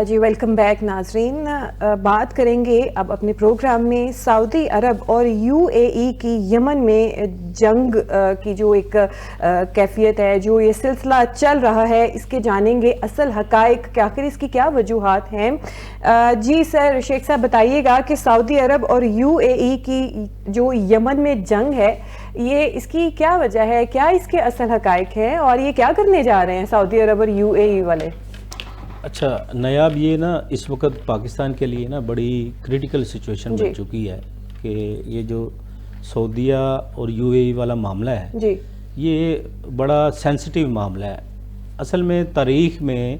جی welcome back ناظرین. بات کریں گے اب اپنے پروگرام میں سعودی عرب اور یو اے ای کی یمن میں جنگ کی جو ایک کیفیت ہے, جو یہ سلسلہ چل رہا ہے, اس کے جانیں گے اصل حقائق کہ آخر اس کی کیا وجوہات ہیں. جی سر شیخ صاحب بتائیے گا کہ سعودی عرب اور یو اے ای کی جو یمن میں جنگ ہے یہ اس کی کیا وجہ ہے, کیا اس کے اصل حقائق ہیں اور یہ کیا کرنے جا رہے ہیں سعودی عرب اور یو اے ای والے؟ اچھا نیاب, یہ نا اس وقت پاکستان کے لیے نا بڑی کریٹیکل سچویشن بن چکی ہے کہ یہ جو سعودیہ اور یو اے ای والا معاملہ ہے یہ بڑا سینسٹیو معاملہ ہے. اصل میں تاریخ میں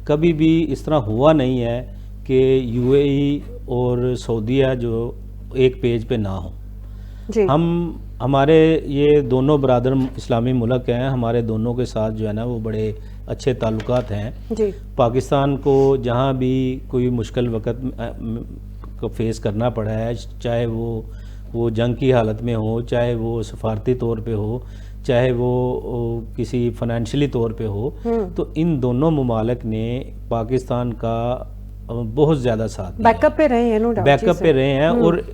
کبھی بھی اس طرح ہوا نہیں ہے کہ یو اے ای اور سعودیہ جو ایک پیج پہ نہ ہوں. ہمارے یہ دونوں برادر اسلامی ملک ہیں, ہمارے دونوں کے ساتھ جو ہے نا وہ بڑے اچھے تعلقات ہیں. پاکستان کو جہاں بھی کوئی مشکل وقت کو فیس کرنا پڑا ہے, چاہے وہ جنگ کی حالت میں ہو, چاہے وہ سفارتی طور پہ ہو, چاہے وہ کسی فنانشلی طور پہ ہو, تو ان دونوں ممالک نے پاکستان کا بہت زیادہ ساتھ بیک اپ پہ رہے ہیں, بیک اپ پہ رہے ہیں.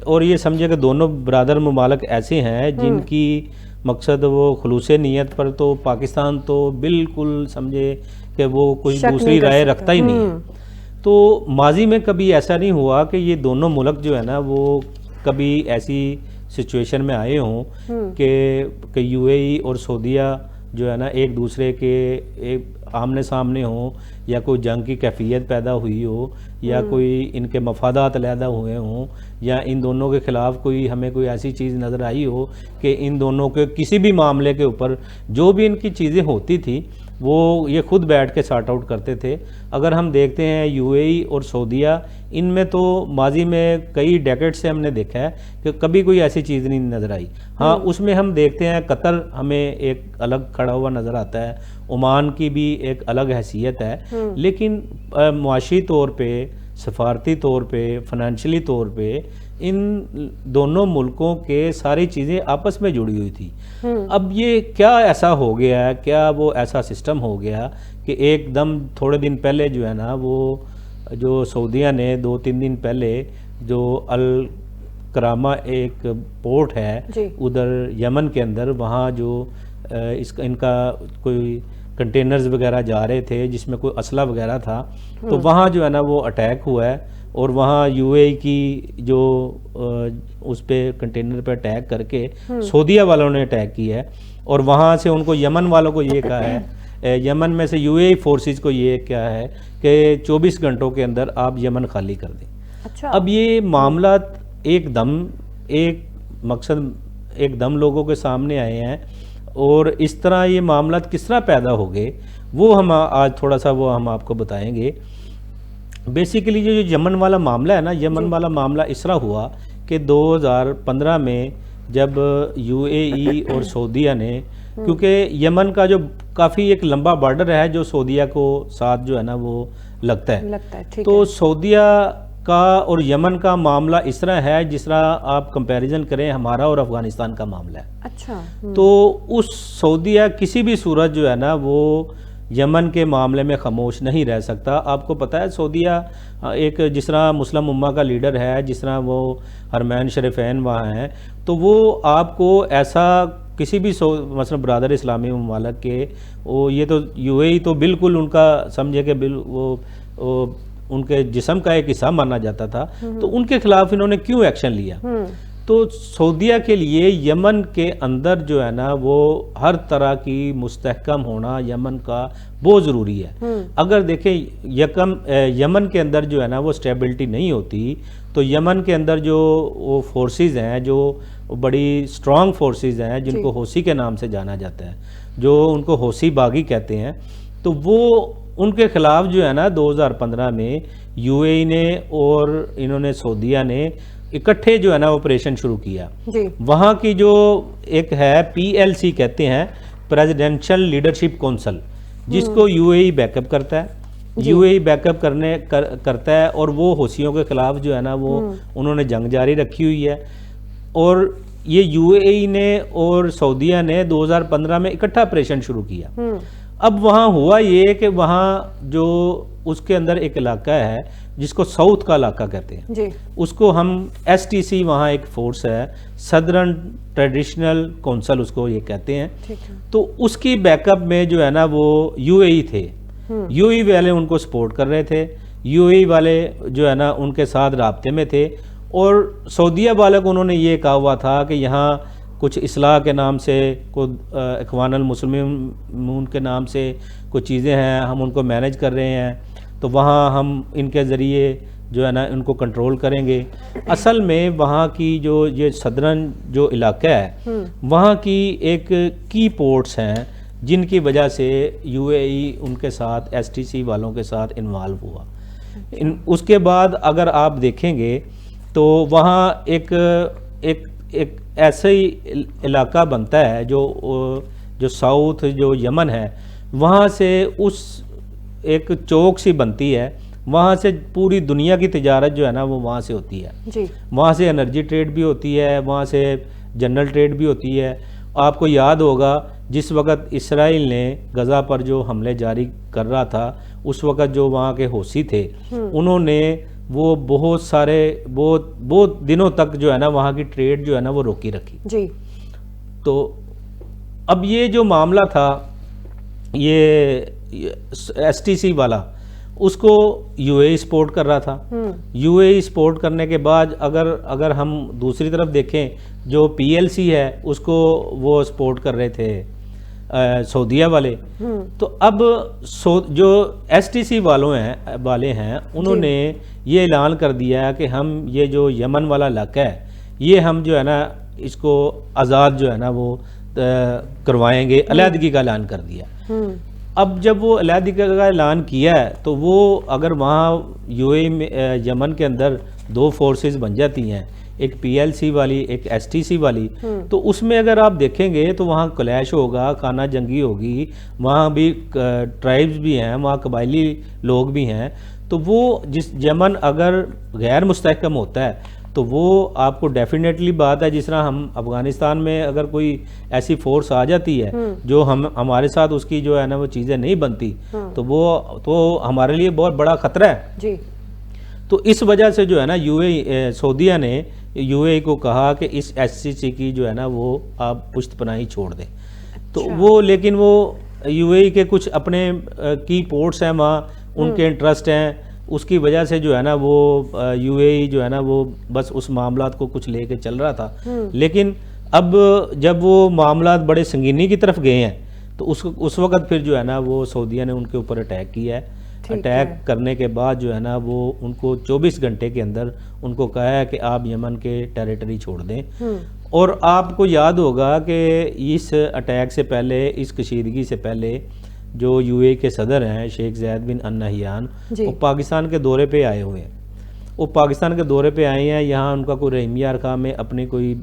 اور یہ سمجھے کہ دونوں برادر ممالک ایسے ہیں جن کی مقصد وہ خلوص نیت پر تو پاکستان تو بالکل سمجھے کہ وہ کوئی دوسری رائے رکھتا ہی نہیں ہے. تو ماضی میں کبھی ایسا نہیں ہوا کہ یہ دونوں ملک جو ہے نا وہ کبھی ایسی سچویشن میں آئے ہوں کہ یو اے ای اور سعودیہ جو ہے نا ایک دوسرے کے آمنے سامنے ہوں, یا کوئی جنگ کی کیفیت پیدا ہوئی ہو, یا کوئی ان کے مفادات علیحدہ ہوئے ہوں, یا ان دونوں کے خلاف ہمیں کوئی ایسی چیز نظر آئی ہو کہ ان دونوں کے کسی بھی معاملے کے اوپر جو بھی ان کی چیزیں ہوتی تھی وہ یہ خود بیٹھ کے سارٹ آؤٹ کرتے تھے. اگر ہم دیکھتے ہیں یو اے ای اور سعودیہ, ان میں تو ماضی میں کئی ڈیکیڈ سے ہم نے دیکھا ہے کہ کبھی کوئی ایسی چیز نہیں نظر آئی. ہاں اس میں ہم دیکھتے ہیں قطر ہمیں ایک الگ کھڑا ہوا نظر آتا ہے, عمان کی بھی ایک الگ حیثیت ہے, لیکن معاشی طور پہ, سفارتی طور پہ, فنانشلی طور پہ ان دونوں ملکوں کے ساری چیزیں آپس میں جڑی ہوئی تھی. اب یہ کیا ایسا ہو گیا ہے, کیا وہ ایسا سسٹم ہو گیا کہ ایک دم تھوڑے دن پہلے جو ہے نا وہ جو سعودیہ نے 2-3 دن پہلے جو الکرامہ ایک پورٹ ہے ادھر یمن کے اندر, وہاں جو ان کا کوئی کنٹینرز وغیرہ جا رہے تھے جس میں کوئی اسلحہ وغیرہ تھا, تو وہاں جو ہے نا وہ اٹیک ہوا ہے, اور وہاں یو اے ای کی جو اس پہ کنٹینر پہ اٹیک کر کے سعودیہ والوں نے اٹیک کی ہے, اور وہاں سے ان کو یمن والوں کو یہ کہا ہے, یمن میں سے یو اے ای فورسز کو یہ کیا ہے کہ 24 گھنٹوں کے اندر آپ یمن خالی کر دیں. اب یہ معاملات ایک دم لوگوں کے سامنے آئے ہیں, اور اس طرح یہ معاملات کس طرح پیدا ہو گئے وہ ہم آج تھوڑا سا وہ ہم آپ کو بتائیں گے. بیسیکلی جو یمن والا معاملہ ہے نا, یمن والا معاملہ اس طرح ہوا کہ 2015 میں جب یو اے ای اور سعودیہ نے, کیونکہ یمن کا جو کافی ایک لمبا بارڈر ہے جو سعودیہ کو ساتھ جو ہے نا وہ لگتا ہے, تو سعودیہ کا اور یمن کا معاملہ اس طرح ہے جس طرح آپ کمپیریزن کریں ہمارا اور افغانستان کا معاملہ ہے. تو اس سعودیہ کسی بھی صورت جو ہے نا وہ یمن کے معاملے میں خاموش نہیں رہ سکتا. آپ کو پتہ ہے سعودیہ ایک جس طرح مسلم امہ کا لیڈر ہے, جس طرح وہ حرمین شریفین وہاں ہیں, تو وہ آپ کو ایسا کسی بھی مثلا برادر اسلامی ممالک کے وہ یہ تو یو اے ای تو بالکل ان کا سمجھے کہ وہ ان کے جسم کا ایک حصہ مانا جاتا تھا, تو ان کے خلاف انہوں نے کیوں ایکشن لیا؟ تو سعودیہ کے لیے یمن کے اندر جو ہے نا وہ ہر طرح کی مستحکم ہونا یمن کا بہت ضروری ہے. اگر دیکھیں یمن کے اندر جو ہے نا وہ سٹیبلٹی نہیں ہوتی, تو یمن کے اندر جو وہ فورسز ہیں جو بڑی سٹرونگ فورسز ہیں جن کو حوثی کے نام سے جانا جاتا ہے, جو ان کو حوثی باغی کہتے ہیں, تو وہ ان کے خلاف جو ہے نا 2015 میں یو اے ای نے اور انہوں نے سعودیہ نے اکٹھے جو ہے نا آپریشن شروع کیا. وہاں کی جو ایک ہے پی ایل سی کہتے ہیں, پریزیڈینشل لیڈرشپ کونسل, جس کو you A E back up کرتا ہے, you A E back up کرتا ہے, اور وہ حوثیوں کے خلاف جو ہے نا وہ انہوں نے جنگ جاری رکھی ہوئی ہے. اور یہ یو اے ای نے اور سعودیہ نے 2015 میں اکٹھا آپریشن شروع کیا. اب وہاں ہوا یہ کہ وہاں جو اس کے اندر ایک علاقہ ہے جس کو ساؤتھ کا علاقہ کہتے ہیں جی اس کو ہم ایس ٹی سی وہاں ایک فورس ہے سدرن ٹریڈیشنل کونسل اس کو یہ کہتے ہیں. ٹھیک ہے. تو اس کی بیک اپ میں جو ہے نا وہ یو اے ای تھے. یو اے ای والے ان کو سپورٹ کر رہے تھے. یو اے ای والے جو ہے نا ان کے ساتھ رابطے میں تھے اور سعودیہ والے کو انہوں نے یہ کہا ہوا تھا کہ یہاں کچھ اصلاح کے نام سے اخوان المسلمین کے نام سے کچھ چیزیں ہیں ہم ان کو مینیج کر رہے ہیں تو وہاں ہم ان کے ذریعے جو ہے نا ان کو کنٹرول کریں گے. اصل میں وہاں کی جو یہ صدرن جو علاقہ ہے وہاں کی ایک کی پورٹس ہیں جن کی وجہ سے یو اے ای ان کے ساتھ ایس ٹی سی والوں کے ساتھ انوالو ہوا. اس کے بعد اگر آپ دیکھیں گے تو وہاں ایک ایسا ہی علاقہ بنتا ہے جو ساؤتھ جو یمن ہے وہاں سے اس ایک چوک سی بنتی ہے وہاں سے پوری دنیا کی تجارت جو ہے نا وہ وہاں سے ہوتی ہے. جی وہاں سے انرجی ٹریڈ بھی ہوتی ہے وہاں سے جنرل ٹریڈ بھی ہوتی ہے. آپ کو یاد ہوگا جس وقت اسرائیل نے غزہ پر جو حملے جاری کر رہا تھا اس وقت جو وہاں کے حوثی تھے انہوں نے وہ بہت سارے بہت دنوں تک جو ہے نا وہاں کی ٹریڈ جو ہے نا وہ روکی رکھی. جی تو اب یہ جو معاملہ تھا یہ ایس ٹی سی والا اس کو یو اے ای سپورٹ کر رہا تھا. یو اے ای سپورٹ کرنے کے بعد اگر ہم دوسری طرف دیکھیں جو پی ایل سی ہے اس کو وہ سپورٹ کر رہے تھے سعودیہ والے. تو اب جو ایس ٹی سی والے ہیں انہوں نے یہ اعلان کر دیا کہ ہم یہ جو یمن والا علاقہ ہے یہ ہم جو ہے نا اس کو آزاد جو ہے نا وہ کروائیں گے. علیحدگی کا اعلان کر دیا. اب جب وہ علیحدگی کا اعلان کیا ہے تو وہ اگر وہاں یو اے میں یمن کے اندر دو فورسز بن جاتی ہیں ایک پی ایل سی والی ایک ایس ٹی سی والی تو اس میں اگر آپ دیکھیں گے تو وہاں کلیش ہوگا خانہ جنگی ہوگی وہاں بھی ٹرائبز بھی ہیں وہاں قبائلی لوگ بھی ہیں. تو وہ جس یمن اگر غیر مستحکم ہوتا ہے تو وہ آپ کو ڈیفینیٹلی بات ہے جس طرح ہم افغانستان میں اگر کوئی ایسی فورس آ جاتی ہے جو ہمارے ساتھ اس کی جو ہے نا وہ چیزیں نہیں بنتی تو وہ تو ہمارے لیے بہت بڑا خطرہ ہے. جی تو اس وجہ سے جو ہے نا سعودیہ نے یو اے ای کو کہا کہ اس ایس سی سی کی جو ہے نا وہ آپ پشت پناہی چھوڑ دیں. تو وہ لیکن وہ یو اے ای کے کچھ اپنے کی پورٹس ہیں وہاں ان کے انٹرسٹ ہیں اس کی وجہ سے جو ہے نا وہ یو اے ای جو ہے نا وہ بس اس معاملات کو کچھ لے کے چل رہا تھا. لیکن اب جب وہ معاملات بڑے سنگینی کی طرف گئے ہیں تو اس وقت پھر جو ہے نا وہ سعودیہ نے ان کے اوپر اٹیک کیا ہے. اٹیک کرنے کے بعد جو ہے نا وہ ان کو 24 گھنٹے کے اندر ان کو کہا ہے کہ آپ یمن کے ٹیریٹری چھوڑ دیں. اور آپ کو یاد ہوگا کہ اس اٹیک سے پہلے اس کشیدگی سے پہلے جو یو اے کے صدر ہیں شیخ زید بن النہیان وہ پاکستان کے دورے پہ آئے ہوئے ہیں. وہ پاکستان کے دورے پہ آئے ہیں. یہاں ان کا کوئی رحیمیہ ارخا میں اپنی کوئی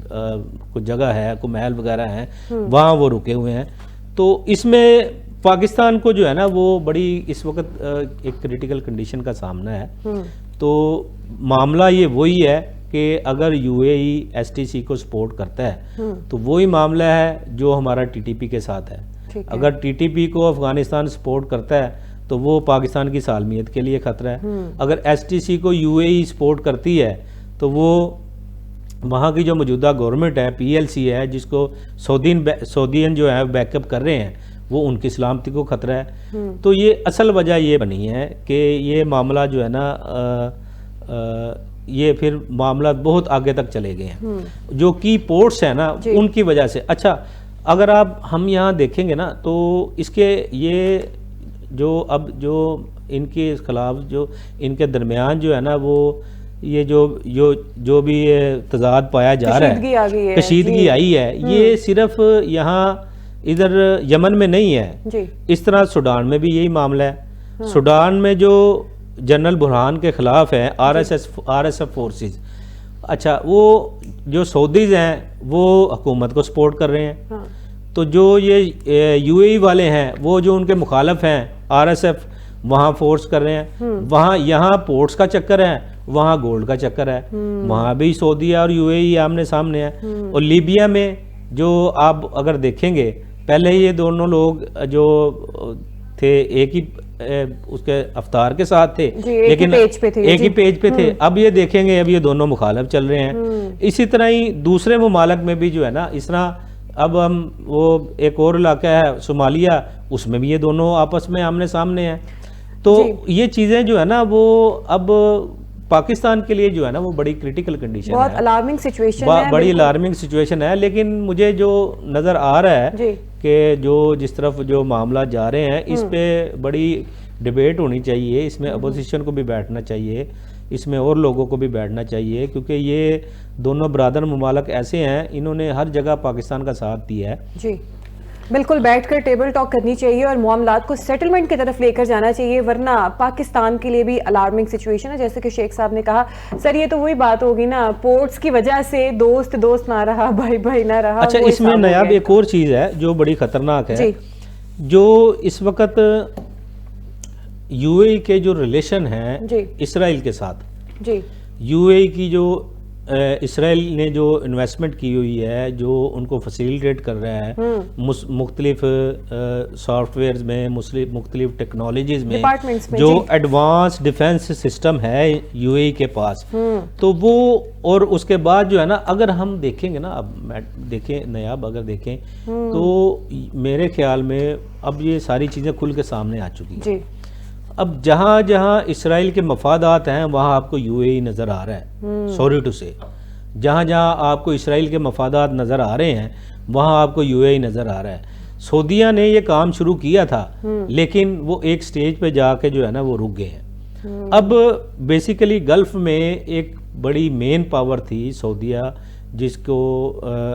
جگہ ہے کوئی محل وغیرہ ہیں وہاں وہ رکے ہوئے ہیں. تو اس میں پاکستان کو جو ہے نا وہ بڑی اس وقت ایک کریٹیکل کنڈیشن کا سامنا ہے. تو معاملہ یہ وہی ہے کہ اگر U A E S T C کو سپورٹ کرتا ہے تو وہی معاملہ ہے جو ہمارا ٹی ٹی پی کے ساتھ ہے. اگر ٹی ٹی پی کو افغانستان سپورٹ کرتا ہے تو وہ پاکستان کی سالمیت کے لیے خطرہ ہے. اگر ایس ٹی سی کو یو اے ای سپورٹ کرتی ہے تو وہ وہاں کی جو موجودہ گورنمنٹ ہے پی ایل سی ہے جس کو سعودین جو ہے بیک اپ کر رہے ہیں وہ ان کی سلامتی کو خطرہ ہے. تو یہ اصل وجہ یہ بنی ہے کہ یہ معاملہ جو ہے نا یہ پھر معاملات بہت آگے تک چلے گئے ہیں جو کی پورٹس ہیں نا ان کی وجہ سے. اچھا اگر ہم یہاں دیکھیں گے نا تو اس کے یہ جو اب جو ان کے خلاف جو ان کے درمیان جو ہے نا وہ یہ جو بھی یہ تضاد پایا جا رہا ہے کشیدگی آئی ہے یہ صرف یہاں ادھر یمن میں نہیں ہے. اس طرح سوڈان میں بھی یہی معاملہ ہے. سوڈان میں جو جنرل برہان کے خلاف ہیں آر ایس ایف فورسز. اچھا وہ جو سعودیز ہیں وہ حکومت کو سپورٹ کر رہے ہیں. تو جو یہ یو اے ای والے ہیں وہ جو ان کے مخالف ہیں آر ایس ایف وہاں فورس کر رہے ہیں. وہاں یہاں پورٹس کا چکر ہے وہاں گولڈ کا چکر ہے. وہاں بھی سعودیہ اور یو اے ای آمنے سامنے ہے. اور لیبیا میں جو آپ اگر دیکھیں گے پہلے یہ دونوں لوگ جو تھے ایک ہی اس کے افطار کے ساتھ تھے، لیکن ایک ہی پیج پہ تھے. اب یہ دیکھیں گے اب یہ دونوں مخالف چل رہے ہیں. اسی طرح ہی دوسرے ممالک میں بھی جو ہے نا اس طرح اب ہم وہ ایک اور علاقہ ہے صومالیہ، اس میں بھی یہ دونوں آپس میں آمنے سامنے ہیں. تو یہ چیزیں جو ہے نا وہ اب پاکستان کے لیے جو ہے نا وہ بڑی کریٹیکل کنڈیشن ہے، بہت الارمنگ سچویشن ہے، بڑی الارمنگ سچویشن ہے. لیکن مجھے جو نظر آ رہا ہے کہ جو جس طرف جو معاملات جا رہے ہیں اس پہ بڑی ڈیبیٹ ہونی چاہیے، اس میں اپوزیشن کو بھی بیٹھنا چاہیے، اس میں اور لوگوں کو بھی بیٹھنا چاہیے، کیونکہ یہ دونوں برادر ممالک ایسے ہیں انہوں نے ہر جگہ پاکستان کا ساتھ دیا ہے. جی بالکل، بیٹھ کر ٹیبل ٹاک کرنی چاہیے اور معاملات کو سیٹلمنٹ کی طرف لے کر جانا چاہیے، ورنہ پاکستان کے لیے بھی الارمنگ سچویشن ہے. جیسے کہ شیخ صاحب نے کہا سر یہ تو وہی بات ہوگی نا، پورٹس کی وجہ سے دوست نہ رہا، بھائی نہ رہا. اچھا اس میں نیاب ایک اور چیز ہے جو بڑی خطرناک ہے، جو اس وقت یو اے ای کے جو ریلیشن ہیں اسرائیل کے ساتھ، یو اے ای کی جو اسرائیل نے جو انویسٹمنٹ کی ہوئی ہے، جو ان کو فیسیلیٹیٹ کر رہا ہے مختلف سافٹ ویئرز میں، مختلف ٹیکنالوجیز میں، جو ایڈوانس ڈیفنس سسٹم ہے یو اے ای کے پاس، تو وہ اور اس کے بعد جو ہے نا اگر ہم دیکھیں گے نا، اب دیکھیں نیاب اگر دیکھیں تو میرے خیال میں اب یہ ساری چیزیں کھل کے سامنے آ چکی ہیں. اب جہاں جہاں اسرائیل کے مفادات ہیں وہاں آپ کو یو اے ای نظر آ رہا ہے، سوری ٹو سے، جہاں جہاں آپ کو اسرائیل کے مفادات نظر آ رہے ہیں وہاں آپ کو یو اے ای نظر آ رہا ہے. سعودیہ نے یہ کام شروع کیا تھا لیکن وہ ایک سٹیج پہ جا کے جو ہے نا وہ رک گئے ہیں. اب بیسیکلی گلف میں ایک بڑی مین پاور تھی سعودیہ، جس کو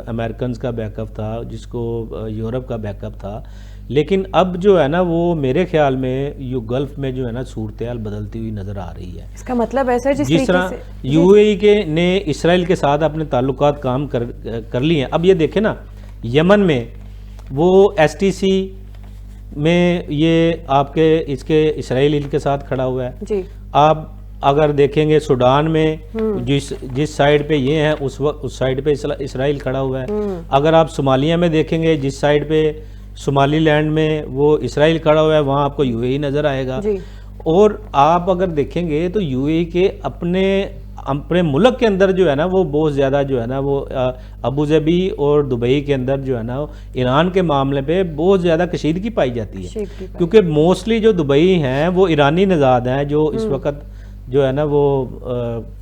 امریکنز کا بیک اپ تھا، جس کو یورپ کا بیک اپ تھا. لیکن اب جو ہے نا وہ میرے خیال میں یہ گلف میں جو ہے نا صورتحال بدلتی ہوئی نظر آ رہی ہے. اس کا مطلب ایسا جس طرح یو اے ای کے نے اسرائیل کے ساتھ اپنے تعلقات کام کر لی ہیں. اب یہ دیکھیں نا یمن میں وہ ایس ٹی سی میں یہ آپ کے اس کے اسرائیل کے ساتھ کھڑا ہوا ہے. آپ اگر دیکھیں گے سوڈان میں جس سائیڈ پہ یہ ہیں اس سائیڈ پہ اسرائیل کھڑا ہوا ہے. اگر آپ صومالیہ میں دیکھیں گے جس سائیڈ پہ صومالی لینڈ میں وہ اسرائیل کھڑا ہوا ہے وہاں آپ کو یو اے ای نظر آئے گا. اور آپ اگر دیکھیں گے تو یو اے ای کے اپنے ملک کے اندر جو ہے نا وہ بہت زیادہ جو ہے نا وہ ابو ظبی اور دبئی کے اندر جو ہے نا ایران کے معاملے پہ بہت زیادہ کشیدگی پائی جاتی ہے، کیونکہ موسٹلی جو دبئی ہیں وہ ایرانی نژاد ہیں جو اس وقت جو ہے نا وہ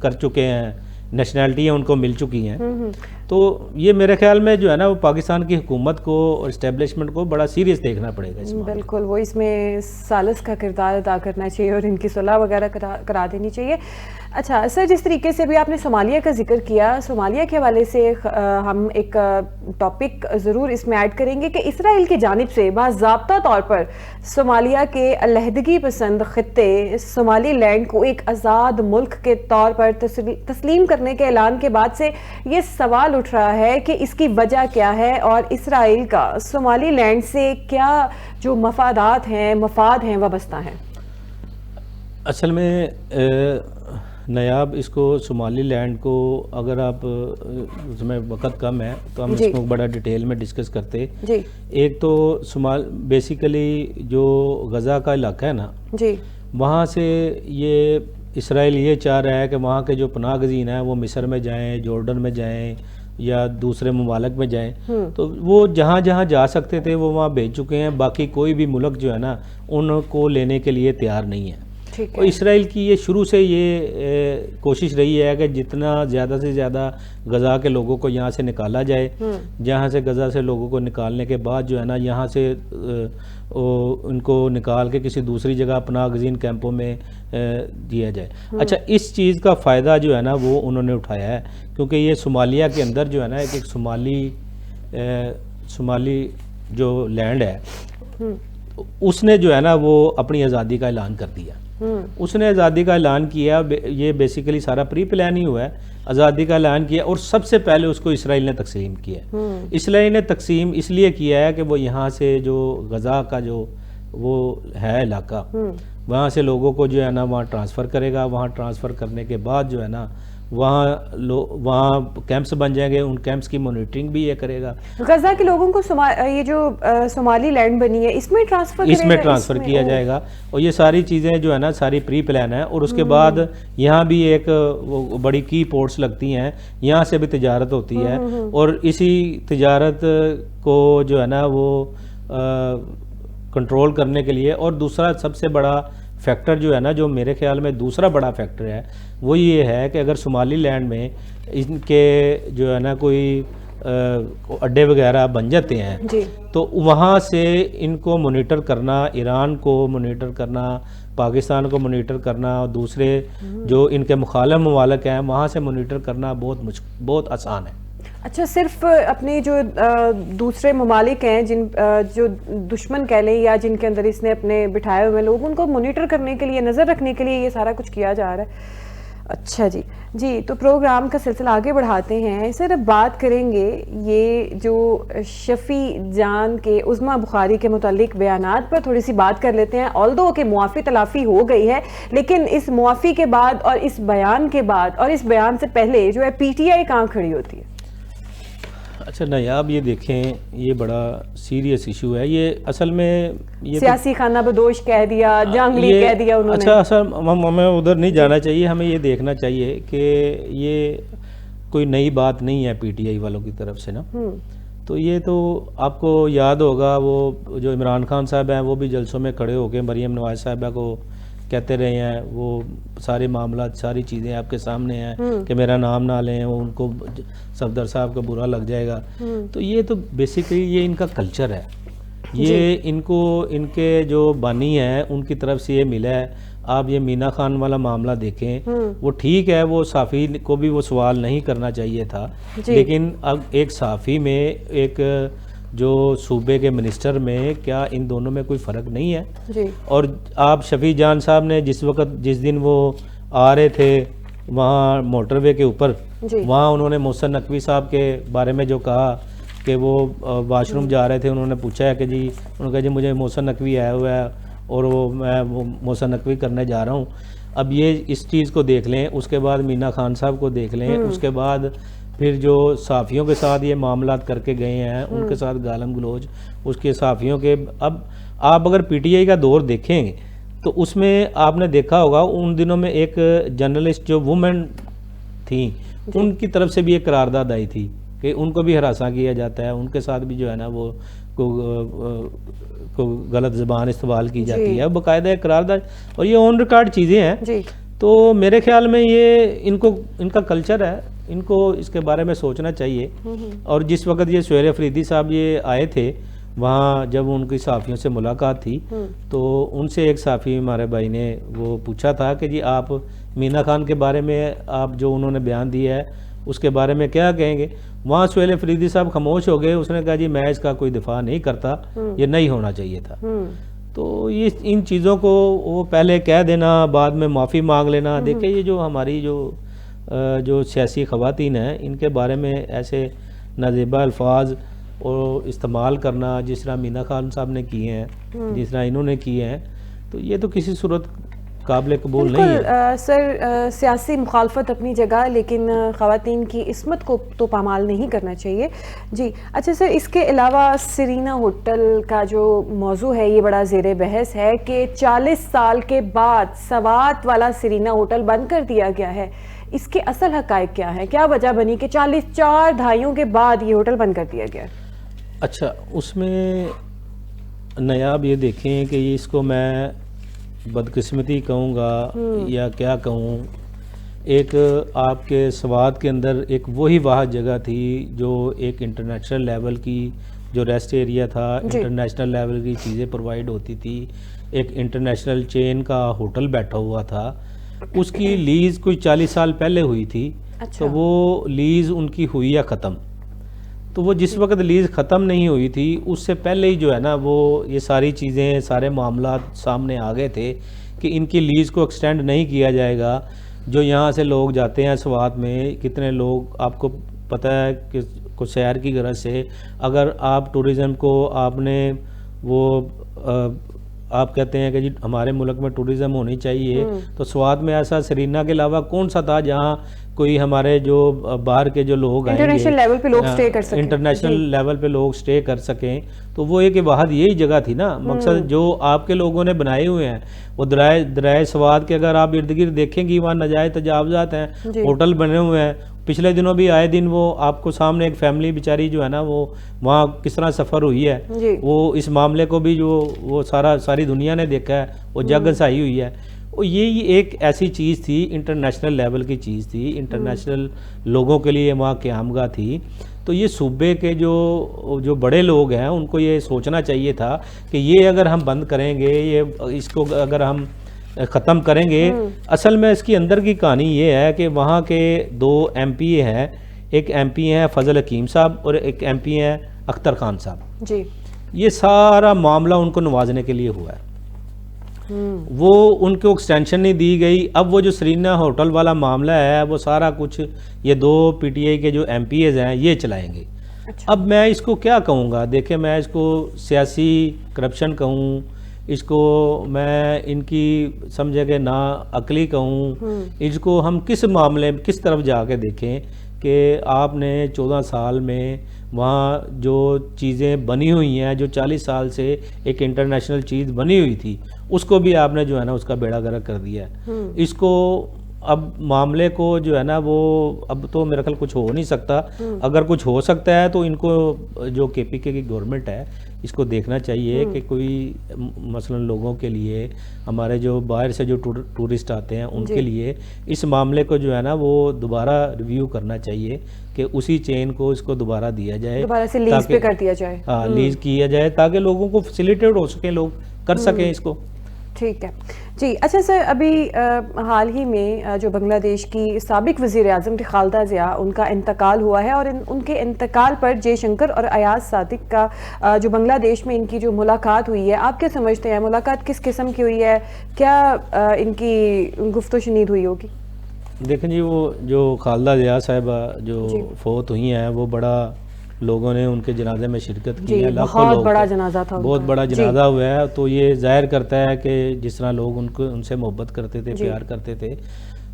کر چکے ہیں، نیشنلٹیاں ان کو مل چکی ہیں. تو یہ میرے خیال میں جو ہے نا وہ پاکستان کی حکومت کو اور اسٹیبلشمنٹ کو بڑا سیریس دیکھنا پڑے گا اس میں. بالکل، وہ اس میں سالس کا کردار ادا کرنا چاہیے اور ان کی صلح وغیرہ کرا دینی چاہیے. اچھا سر، جس طریقے سے بھی آپ نے صومالیہ کا ذکر کیا، صومالیہ کے حوالے سے ہم ایک ٹاپک ضرور اس میں ایڈ کریں گے کہ اسرائیل کی جانب سے باضابطہ طور پر صومالیہ کے علیحدگی پسند خطے صومالی لینڈ کو ایک آزاد ملک کے طور پر تسلیم کرنے کے اعلان کے بعد سے یہ سوال اٹھ رہا ہے کہ اس کی وجہ کیا ہے اور اسرائیل کا صومالی لینڈ سے کیا جو مفاد ہیں وابستہ ہیں. اصل میں نیاب اس کو صومالی لینڈ کو اگر آپ اس میں وقت کم ہے تو ہم اس کو بڑا ڈیٹیل میں ڈسکس کرتے. ایک تو بیسیکلی جو غزہ کا علاقہ ہے نا وہاں سے یہ اسرائیل یہ چاہ رہا ہے کہ وہاں کے جو پناہ گزین ہیں وہ مصر میں جائیں، جارڈن میں جائیں یا دوسرے ممالک میں جائیں. تو وہ جہاں جہاں جا سکتے تھے وہ وہاں بھیج چکے ہیں، باقی کوئی بھی ملک جو ہے نا ان کو لینے کے لیے تیار نہیں ہے. اور اسرائیل کی یہ شروع سے یہ کوشش رہی ہے کہ جتنا زیادہ سے زیادہ غزہ کے لوگوں کو یہاں سے نکالا جائے، جہاں سے غزہ سے لوگوں کو نکالنے کے بعد جو ہے نا یہاں سے ان کو نکال کے کسی دوسری جگہ پناہ گزین کیمپوں میں دیا جائے. اچھا اس چیز کا فائدہ جو ہے نا وہ انہوں نے اٹھایا ہے، کیونکہ یہ صومالیہ کے اندر جو ہے نا ایک صومالی جو لینڈ ہے اس نے جو ہے نا وہ اپنی آزادی کا اعلان کر دیا. اس نے آزادی کا اعلان کیا، یہ بیسیکلی سارا پری پلان ہی ہوا ہے. آزادی کا اعلان کیا اور سب سے پہلے اس کو اسرائیل نے تقسیم کیا. اسرائیل نے تقسیم اس لیے کیا ہے کہ وہ یہاں سے جو غزہ کا جو وہ ہے علاقہ وہاں سے لوگوں کو جو ہے نا وہاں ٹرانسفر کرے گا. وہاں ٹرانسفر کرنے کے بعد جو ہے نا وہاں کیمپس بن جائیں گے, ان کیمپس کی مانیٹرنگ بھی یہ کرے گا. غزہ کے لوگوں کو یہ جو صومالی لینڈ بنی ہے اس میں ٹرانسفر کیا جائے گا, اور یہ ساری چیزیں جو ہے نا ساری پری پلان ہے. اور اس کے بعد یہاں بھی ایک بڑی کی پورٹس لگتی ہیں, یہاں سے بھی تجارت ہوتی ہے, اور اسی تجارت کو جو ہے نا وہ کنٹرول کرنے کے لیے. اور دوسرا سب سے بڑا فیکٹر جو ہے نا, جو میرے خیال میں دوسرا بڑا فیکٹر ہے, وہ یہ ہے کہ اگر صومالی لینڈ میں ان کے جو ہے نا کوئی اڈے وغیرہ بن جاتے ہیں تو وہاں سے ان کو مانیٹر کرنا, ایران کو مانیٹر کرنا, پاکستان کو مانیٹر کرنا, اور دوسرے جو ان کے مخالف ممالک ہیں وہاں سے مانیٹر کرنا بہت آسان ہے. اچھا, صرف اپنے جو دوسرے ممالک ہیں جو دشمن کہہ لیں یا جن کے اندر اس نے اپنے بٹھائے ہوئے لوگ, ان کو مانیٹر کرنے کے لیے, نظر رکھنے کے لیے یہ سارا کچھ کیا جا رہا ہے. اچھا جی, تو پروگرام کا سلسلہ آگے بڑھاتے ہیں. سر اب بات کریں گے یہ جو شفیع جان کے عظمیٰ بخاری کے متعلق بیانات پر تھوڑی سی بات کر لیتے ہیں. آلدو کہ معافی تلافی ہو گئی ہے, لیکن اس معافی کے بعد اور اس بیان کے بعد اور اس بیان سے پہلے جو ہے پی ٹی آئی کہاں کھڑی ہوتی ہے؟ اچھا نایاب, یہ دیکھیں یہ بڑا سیریس ایشو ہے. یہ اصل میں سیاسی خانہ بدوش کہہ دیا, جنگلی کہہ دیا انہوں نے. اچھا ہمیں ادھر نہیں جانا چاہیے, ہمیں یہ دیکھنا چاہیے کہ یہ کوئی نئی بات نہیں ہے پی ٹی آئی والوں کی طرف سے نا. تو یہ تو آپ کو یاد ہوگا, وہ جو عمران خان صاحب ہیں وہ بھی جلسوں میں کھڑے ہو کے مریم نواز صاحبہ کو کہتے رہے ہیں, وہ سارے معاملات ساری چیزیں آپ کے سامنے ہیں کہ میرا نام نہ لیں, وہ ان کو صفدر صاحب کا برا لگ جائے گا. تو یہ تو بیسیکلی یہ ان کا کلچر ہے, یہ ان کو ان کے جو بانی ہیں ان کی طرف سے یہ ملا ہے. آپ یہ مینا خان والا معاملہ دیکھیں, وہ ٹھیک ہے وہ صحافی کو بھی وہ سوال نہیں کرنا چاہیے تھا, لیکن اب ایک صحافی میں ایک جو صوبے کے منسٹر میں کیا ان دونوں میں کوئی فرق نہیں ہے؟ اور آپ شفیع جان صاحب نے جس دن وہ آ رہے تھے وہاں موٹر وے کے اوپر, وہاں انہوں نے محسن نقوی صاحب کے بارے میں جو کہا کہ وہ واش روم جا رہے تھے, انہوں نے پوچھا ہے کہ جی, انہوں نے کہا جی مجھے محسن نقوی آیا ہوا ہے اور میں محسن نقوی کرنے جا رہا ہوں. اب یہ اس چیز کو دیکھ لیں, اس کے بعد مینا خان صاحب کو دیکھ لیں, اس کے بعد پھر جو صحافیوں کے ساتھ یہ معاملات کر کے گئے ہیں ان کے ساتھ گالم گلوچ, اس کے صحافیوں کے. اب آپ اگر پی ٹی آئی کا دور دیکھیں گے تو اس میں آپ نے دیکھا ہوگا ان دنوں میں ایک جرنلسٹ جو وومن تھیں ان کی طرف سے بھی ایک قرارداد آئی تھی کہ ان کو بھی ہراساں کیا جاتا ہے, ان کے ساتھ بھی جو ہے نا وہ کو غلط زبان استعمال کی جاتی ہے, باقاعدہ ایک قرارداد, اور یہ آن ریکارڈ چیزیں ہیں. تو میرے خیال میں یہ ان کا کلچر ہے, ان کو اس کے بارے میں سوچنا چاہیے. اور جس وقت یہ سہیل افریدی صاحب یہ آئے تھے وہاں, جب ان کی صحافیوں سے ملاقات تھی تو ان سے ایک صحافی ہمارے بھائی نے وہ پوچھا تھا کہ جی آپ مینا خان کے بارے میں آپ جو انہوں نے بیان دیا ہے اس کے بارے میں کیا کہیں گے؟ وہاں سہیل افریدی صاحب خاموش ہو گئے, اس نے کہا جی میں اس کا کوئی دفاع نہیں کرتا, یہ نہیں ہونا چاہیے تھا. تو یہ ان چیزوں کو وہ پہلے کہہ دینا, بعد میں معافی مانگ لینا. دیکھیں یہ جو ہماری جو سیاسی خواتین ہیں ان کے بارے میں ایسے نازیبہ الفاظ اور استعمال کرنا جس طرح مینا خان صاحب نے کیے ہیں, جس طرح انہوں نے کیے ہیں, تو یہ تو کسی صورت قابل قبول نہیں ہے. سر سیاسی مخالفت اپنی جگہ, لیکن خواتین کی عصمت کو تو پامال نہیں کرنا چاہیے. جی اچھا سر, اس کے علاوہ سرینا ہوٹل کا جو موضوع ہے یہ بڑا زیر بحث ہے کہ 40 سال کے بعد سوات والا سرینا ہوٹل بند کر دیا گیا ہے. اس کے اصل حقائق کیا ہے؟ کیا وجہ بنی کہ 44 دہائیوں کے بعد یہ ہوٹل بند کر دیا گیا؟ اچھا, اس میں نایاب یہ دیکھیں کہ اس کو میں بدقسمتی کہوں گا یا کیا کہوں. ایک آپ کے سوات کے اندر ایک وہی واحد جگہ تھی جو ایک انٹرنیشنل لیول کی جو ریسٹ ایریا تھا, انٹرنیشنل لیول کی چیزیں پرووائڈ ہوتی تھی, ایک انٹرنیشنل چین کا ہوٹل بیٹھا ہوا تھا. اس کی لیز کوئی 40 سال پہلے ہوئی تھی. تو وہ لیز ان کی ہوئی یا ختم, تو وہ جس وقت لیز ختم نہیں ہوئی تھی اس سے پہلے ہی جو ہے نا وہ یہ ساری چیزیں سارے معاملات سامنے آ گئے تھے کہ ان کی لیز کو ایکسٹینڈ نہیں کیا جائے گا. جو یہاں سے لوگ جاتے ہیں سوات میں, کتنے لوگ آپ کو پتہ ہے کہ کچھ سیر کی غرض سے اگر آپ ٹورزم کو آپ نے وہ آپ کہتے ہیں کہ جی ہمارے ملک میں ٹورزم ہونی چاہیے، تو سوات میں ایسا سرینا کے علاوہ کون سا تھا جہاں کوئی ہمارے جو باہر کے جو لوگ آئیں گے انٹرنیشنل لیول پہ لوگ اسٹے کر سکیں، انٹرنیشنل لیول پہ لوگ اسٹے کر سکیں، تو وہ ایک واحد یہی جگہ تھی نا. مقصد جو آپ کے لوگوں نے بنائے ہوئے ہیں وہ دریائے سوات کے اگر آپ ارد گرد دیکھیں گی وہاں ناجائز تجاوزات ہیں، ہوٹل بنے ہوئے ہیں. پچھلے دنوں بھی آئے دن وہ آپ کو سامنے ایک فیملی بیچاری جو ہے نا وہ وہاں کس طرح سفر ہوئی ہے، وہ اس معاملے کو بھی جو وہ ساری دنیا نے دیکھا ہے، وہ جگ ہنسائی ہوئی ہے. یہ ایک ایسی چیز تھی، انٹرنیشنل لیول کی چیز تھی، انٹرنیشنل لوگوں کے لیے وہاں قیام گاہ تھی. تو یہ صوبے کے جو بڑے لوگ ہیں ان کو یہ سوچنا چاہیے تھا کہ یہ اگر ہم بند کریں گے، یہ اس کو اگر ہم ختم کریں گے. اصل میں اس کی اندر کی کہانی یہ ہے کہ وہاں کے 2 MP ہیں، ایک MP ہیں فضل حکیم صاحب اور ایک MP ہیں اختر خان صاحب. جی یہ سارا معاملہ ان کو نوازنے کے لیے ہوا ہے. وہ ان کو ایکسٹینشن نہیں دی گئی. اب وہ جو سرینا ہوٹل والا معاملہ ہے وہ سارا کچھ یہ 2 PTI کے جو MPs ہیں یہ چلائیں گے. اب میں اس کو کیا کہوں گا، دیکھیں میں اس کو سیاسی کرپشن کہوں، اس کو میں ان کی سمجھے کہ نا عقلی کہوں، اس کو ہم کس معاملے میں کس طرف جا کے دیکھیں کہ آپ نے 14 سال میں وہاں جو چیزیں بنی ہوئی ہیں، جو 40 سال سے ایک انٹرنیشنل چیز بنی ہوئی تھی، اس کو بھی آپ نے جو ہے نا اس کا بیڑا گرک کر دیا ہے. اس کو اب معاملے کو جو ہے نا وہ اب تو میرا خیال کچھ ہو نہیں سکتا. اگر کچھ ہو سکتا ہے تو ان کو جو KPK کی گورنمنٹ ہے اس کو دیکھنا چاہیے کہ کوئی مثلا لوگوں کے لیے، ہمارے جو باہر سے جو ٹورسٹ آتے ہیں ان کے لیے اس معاملے کو جو ہے نا وہ دوبارہ ریویو کرنا چاہیے کہ اسی چین کو اس کو دوبارہ دیا جائے، دوبارہ سے لیز پہ کر دیا جائے. ہاں لیز کیا جائے تاکہ لوگوں کو فیسیلیٹیٹ ہو سکے، لوگ کر سکیں اس کو. ٹھیک ہے جی. اچھا سر، ابھی حال ہی میں جو بنگلہ دیش کی سابق وزیر اعظم تھی خالدہ ضیاء، ان کا انتقال ہوا ہے، اور ان کے انتقال پر جے شنکر اور ایاز صادق کا جو بنگلہ دیش میں ان کی جو ملاقات ہوئی ہے، آپ کیا سمجھتے ہیں ملاقات کس قسم کی ہوئی ہے؟ کیا ان کی گفت و شنید ہوئی ہوگی؟ دیکھیں جی، وہ جو خالدہ ضیاء صاحبہ جو فوت ہوئی ہیں وہ بڑا لوگوں نے ان کے جنازے میں شرکت کی ہے. لاکھوں لوگ، بہت بڑا جنازہ تھا، بہت بڑا جنازہ ہوا ہے. تو یہ ظاہر کرتا ہے کہ جس طرح لوگ ان سے محبت کرتے تھے، پیار کرتے تھے.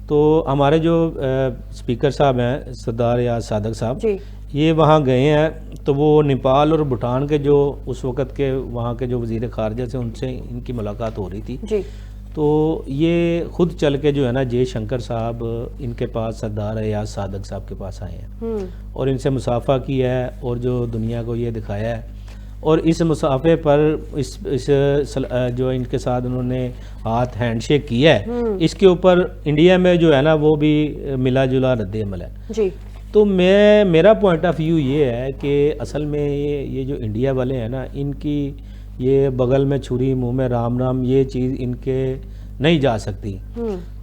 تو ہمارے جو اسپیکر صاحب ہیں سردار ایاز صادق صاحب، یہ وہاں گئے ہیں. تو وہ نیپال اور بھوٹان کے جو اس وقت کے وہاں کے جو وزیر خارجہ سے ان سے ان کی ملاقات ہو رہی تھی. تو یہ خود چل کے جو ہے نا جے شنکر صاحب ان کے پاس سردار ایاز صادق صاحب کے پاس آئے ہیں اور ان سے مصافحہ کیا ہے اور جو دنیا کو یہ دکھایا ہے. اور اس مصافحے پر اس جو ان کے ساتھ انہوں نے ہاتھ ہینڈ شیک کیا ہے، اس کے اوپر انڈیا میں جو ہے نا وہ بھی ملا جلا رد عمل ہے. تو میرا پوائنٹ آف ویو یہ ہے کہ اصل میں یہ جو انڈیا والے ہیں نا، ان کی یہ بغل میں چھری منہ میں رام رام یہ چیز ان کے نہیں جا سکتی.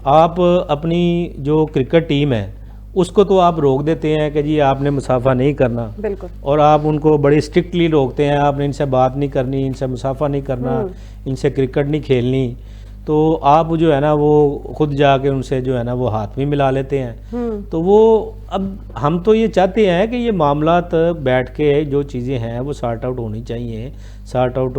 آپ اپنی جو کرکٹ ٹیم ہے اس کو تو آپ روک دیتے ہیں کہ جی آپ نے مصافحہ نہیں کرنا، بالکل، اور آپ ان کو بڑی اسٹرکٹلی روکتے ہیں، آپ نے ان سے بات نہیں کرنی، ان سے مصافحہ نہیں کرنا، ان سے کرکٹ نہیں کھیلنی. تو آپ جو ہے نا وہ خود جا کے ان سے جو ہے نا وہ ہاتھ بھی ملا لیتے ہیں. تو وہ اب ہم تو یہ چاہتے ہیں کہ یہ معاملات بیٹھ کے جو چیزیں ہیں وہ سارٹ آؤٹ ہونی چاہیے، سارٹ آؤٹ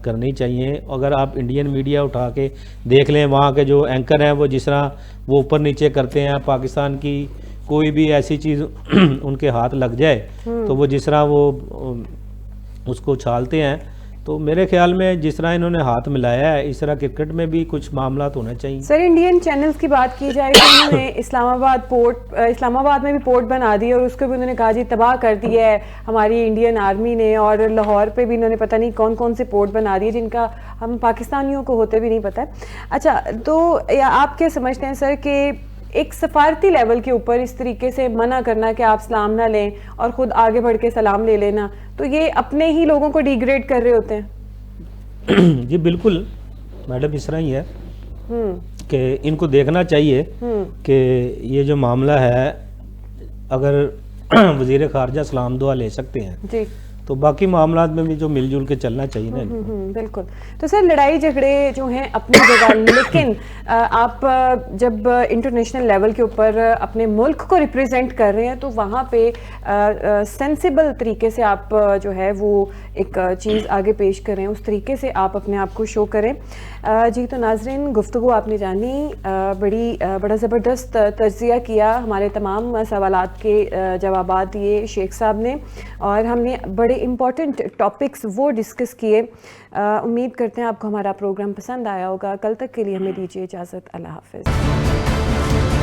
کرنی چاہیے. اگر آپ انڈین میڈیا اٹھا کے دیکھ لیں، وہاں کے جو اینکر ہیں وہ جس طرح وہ اوپر نیچے کرتے ہیں، پاکستان کی کوئی بھی ایسی چیز ان کے ہاتھ لگ جائے تو وہ جس طرح وہ اس کو چھالتے ہیں. تو میرے خیال میں جس طرح انہوں نے ہاتھ ملایا ہے اس طرح کرکٹ میں بھی کچھ معاملات ہونا چاہیے. سر، انڈین چینلز کی بات کی جائے تو انہوں نے اسلام آباد میں بھی پورٹ بنا دی اور اس کو بھی انہوں نے کہا جی تباہ کر دیا ہے ہماری انڈین آرمی نے، اور لاہور پہ بھی انہوں نے پتہ نہیں کون کون سے پورٹ بنا دیے جن کا ہم پاکستانیوں کو ہوتے بھی نہیں پتہ ہے. اچھا، تو آپ کیا سمجھتے ہیں سر کہ ایک سفارتی لیول کے اوپر اس طریقے سے منع کرنا کہ آپ سلام نہ لیں اور خود آگے بڑھ کے سلام لے لینا، تو یہ اپنے ہی لوگوں کو ڈیگریڈ کر رہے ہوتے ہیں؟ جی بالکل میڈم، اس طرح ہی ہے کہ ان کو دیکھنا چاہیے کہ یہ جو معاملہ ہے، اگر وزیر خارجہ سلام دعا لے سکتے ہیں تو باقی معاملات میں بھی جو مل جل کے چلنا چاہیے نا. بالکل. تو سر لڑائی جھگڑے جو ہیں اپنی جگہ، لیکن آپ جب انٹرنیشنل لیول کے اوپر اپنے ملک کو ریپریزنٹ کر رہے ہیں تو وہاں پہ سینسیبل طریقے سے آپ جو ہے وہ ایک چیز آگے پیش کریں، اس طریقے سے آپ اپنے آپ کو شو کریں. جی تو ناظرین، گفتگو آپ نے جانی، بڑا زبردست تجزیہ کیا، ہمارے تمام سوالات کے جوابات دیے شیخ صاحب نے، اور ہم نے بڑے امپورٹنٹ ٹاپکس وہ ڈسکس کیے. امید کرتے ہیں آپ کو ہمارا پروگرام پسند آیا ہوگا. کل تک کے لیے ہمیں دیجیے اجازت. اللہ حافظ.